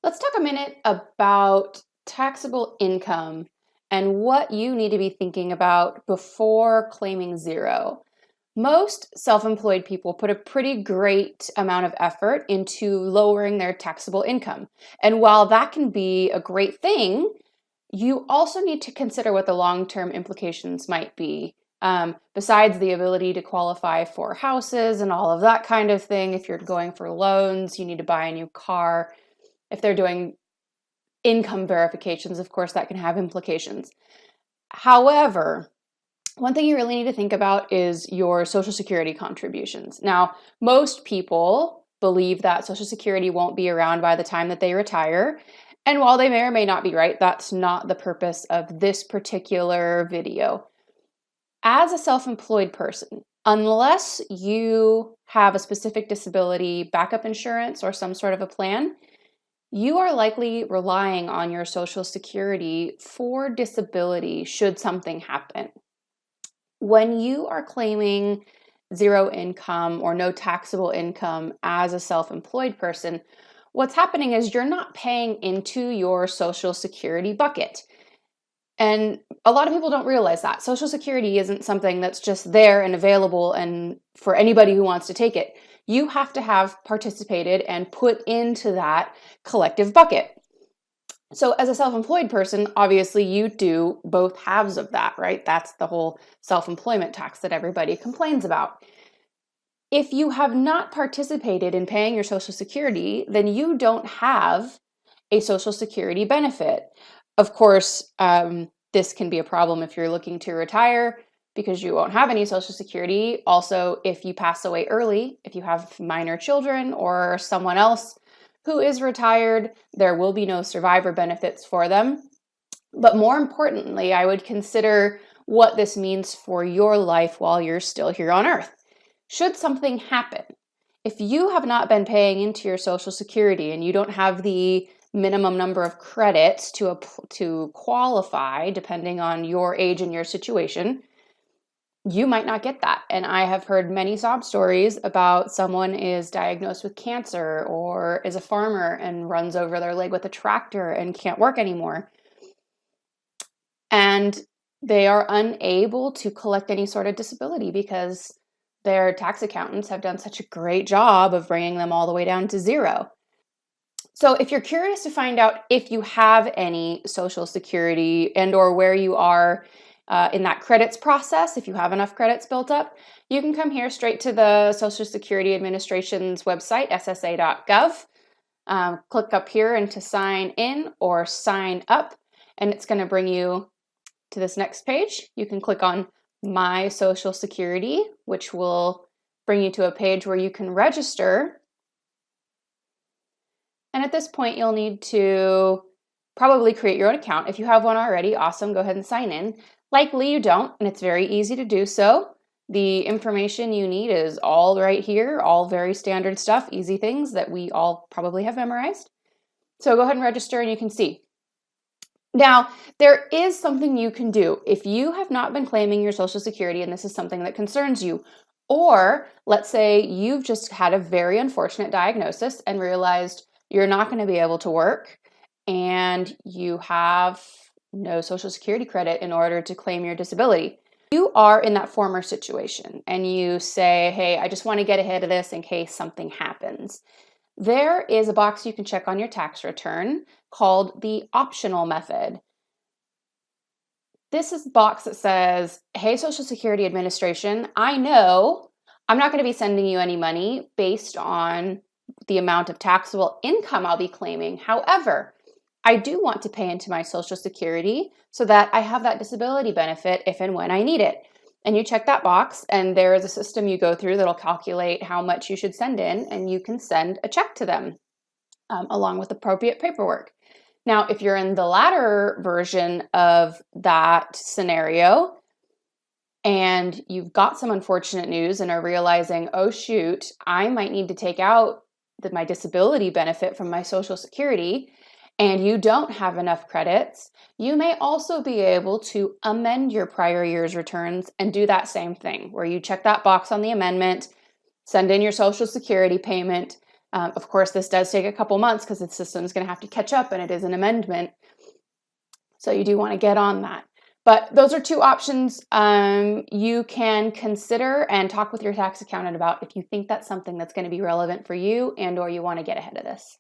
Let's talk a minute about taxable income and what you need to be thinking about before claiming zero. Most self-employed people put a pretty great amount of effort into lowering their taxable income. And while that can be a great thing, you also need to consider what the long-term implications might be. Besides the ability to qualify for houses and all of that kind of thing, if you're going for loans, you need to buy a new car. If they're doing income verifications, of course, that can have implications. However, one thing you really need to think about is your Social Security contributions. Now, most people believe that Social Security won't be around by the time that they retire. And while they may or may not be right, that's not the purpose of this particular video. As a self-employed person, unless you have a specific disability backup insurance or some sort of a plan, you are likely relying on your Social Security for disability should something happen. When you are claiming zero income or no taxable income as a self-employed person, what's happening is you're not paying into your Social Security bucket. And a lot of people don't realize that. Social Security isn't something that's just there and available and for anybody who wants to take it. You have to have participated and put into that collective bucket. So as a self-employed person, obviously you do both halves of that, right? That's the whole self-employment tax that everybody complains about. If you have not participated in paying your Social Security, then you don't have a Social Security benefit. Of course, this can be a problem if you're looking to retire because you won't have any Social Security. Also, if you pass away early, if you have minor children or someone else who is retired, there will be no survivor benefits for them. But more importantly, I would consider what this means for your life while you're still here on Earth. Should something happen, if you have not been paying into your Social Security and you don't have the minimum number of credits to qualify, depending on your age and your situation, you might not get that. And I have heard many sob stories about someone is diagnosed with cancer or is a farmer and runs over their leg with a tractor and can't work anymore. And they are unable to collect any sort of disability because their tax accountants have done such a great job of bringing them all the way down to zero. So if you're curious to find out if you have any Social Security and or where you are in that credits process, if you have enough credits built up, you can come here straight to the Social Security Administration's website, ssa.gov. Click up here and to sign in or sign up, and it's going to bring you to this next page. You can click on My Social Security, which will bring you to a page where you can register. And at this point, you'll need to probably create your own account. If you have one already, awesome, go ahead and sign in. Likely you don't, and it's very easy to do so. The information you need is all right here, all very standard stuff, easy things that we all probably have memorized. So go ahead and register and you can see. Now, there is something you can do. If you have not been claiming your Social Security and this is something that concerns you, or let's say you've just had a very unfortunate diagnosis and realized you're not going to be able to work and you have no Social Security credit in order to claim your disability. You are in that former situation and you say, hey, I just want to get ahead of this in case something happens. There is a box you can check on your tax return called the optional method. This is the box that says, hey, Social Security Administration, I know I'm not going to be sending you any money based on the amount of taxable income I'll be claiming. However, I do want to pay into my Social Security so that I have that disability benefit if and when I need it. And you check that box, and there is a system you go through that'll calculate how much you should send in, and you can send a check to them along with appropriate paperwork. Now, if you're in the latter version of that scenario, and you've got some unfortunate news and are realizing, oh shoot, I might need to take out my disability benefit from my Social Security, and you don't have enough credits, you may also be able to amend your prior year's returns and do that same thing, where you check that box on the amendment, send in your Social Security payment, Of course, this does take a couple months because the system is going to have to catch up and it is an amendment. So you do want to get on that. But those are two options you can consider and talk with your tax accountant about if you think that's something that's going to be relevant for you and or you want to get ahead of this.